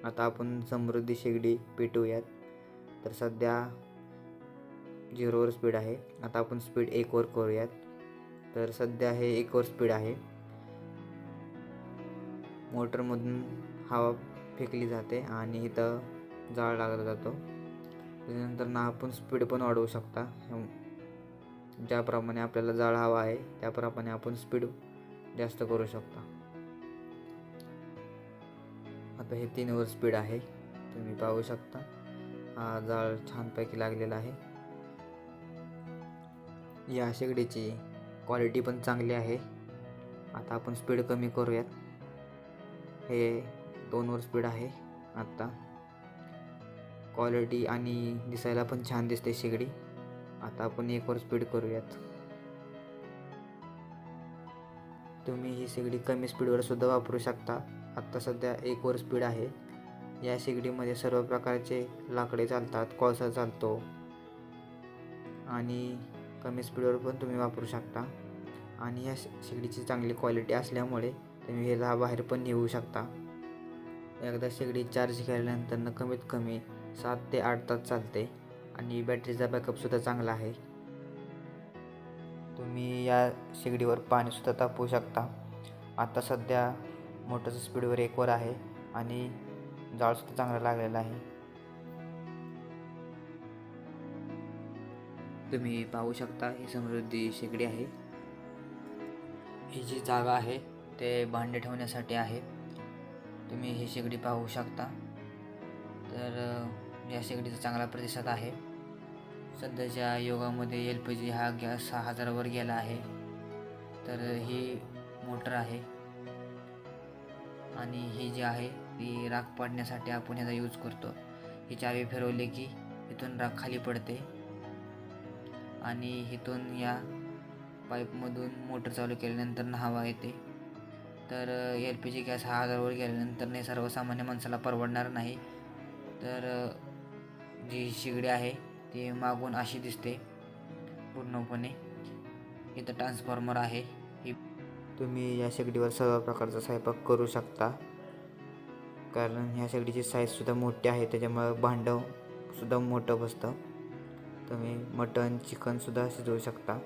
आता आपण समृद्धी शेगडी पेटवूयात. तर सध्या 0वर स्पीड आहे. आता आपण स्पीड 1वर करूयात. तर सध्या हे 1वर स्पीड आहे. मोटरमधून हवा फेकली जाते आणि इथं जाळ लागला जातो. त्यानंतर ना आपण स्पीड पण वाढवू शकता. ज्याप्रमाणे आपल्याला जाळ हवा आहे त्याप्रमाणे आपण स्पीड जास्त करू शकता. आता हे 3वर स्पीड आहे. तुम्ही पाहू शकता हा जाळ छानपैकी लागलेला आहे. या शेगडीची क्वालिटी पण चांगली आहे. आता आपण स्पीड कमी करूयात. हे 2वर स्पीड आहे. आता क्वालिटी आणि दिसायला पण छान दिसते शेगडी. आता आपण 1वर स्पीड करूयात. तुम्ही ही शेगडी कमी स्पीडवर सुद्धा वापरू शकता. आत्ता सध्या 1वर स्पीड आहे. या शेगडीमध्ये सर्व प्रकारचे लाकडे चालतात, कोळसा चालतो आणि कमी स्पीडवर पण तुम्ही वापरू शकता. आणि या शेगडीची चांगली क्वालिटी असल्यामुळे तुम्ही ह्याला बाहेर पण नेऊ शकता. एकदा शेगडी चार्ज केल्यानंतर कमीत कमी 7 ते 8 तास चालते आणि बॅटरीचा बॅकअपसुद्धा चांगला आहे. तुम्ही या शेगडीवर पाणीसुद्धा तापवू शकता. आता सध्या मोटरचं स्पीडवर 1वर आहे आणि जाळसुद्धा चांगला लागलेला आहे. तुम्ही पाहू शकता ही समृद्धी शेगडी आहे. ही जी जागा आहे ते भांडे ठेवण्यासाठी आहे. तुम्ही ही शेगडी पाहू शकता. तर या शेगडीचा चांगला प्रतिसाद आहे. सध्याच्या युगामध्ये LPG हा गॅस 6000वर गेला आहे. तर ही मोटर आहे आणि ही जी आहे ती राख पाडण्यासाठी आपण ह्याचा यूज करतो. ही चावी फिरवली की इथून राख खाली पडते आणि इथून या पाईपमधून मोटर चालू केल्यानंतर हवा येते. तर LPG गॅस 6000वर गेल्यानंतर सर्वसामान्य माणसाला परवडणार नाही. तर जी शेगडी आहे ती मागून अशी दिसते पूर्णपणे. इथं ट्रान्सफॉर्मर आहे. तुम्ही या शेगडीवर सर्व प्रकारचा स्वयंपाक करू शकता. कारण ह्या शेगडीची साईजसुद्धा मोठी आहे, त्याच्यामुळे भांडंसुद्धा मोठं बसतं. तुम्ही मटण चिकनसुद्धा शिजवू शकता.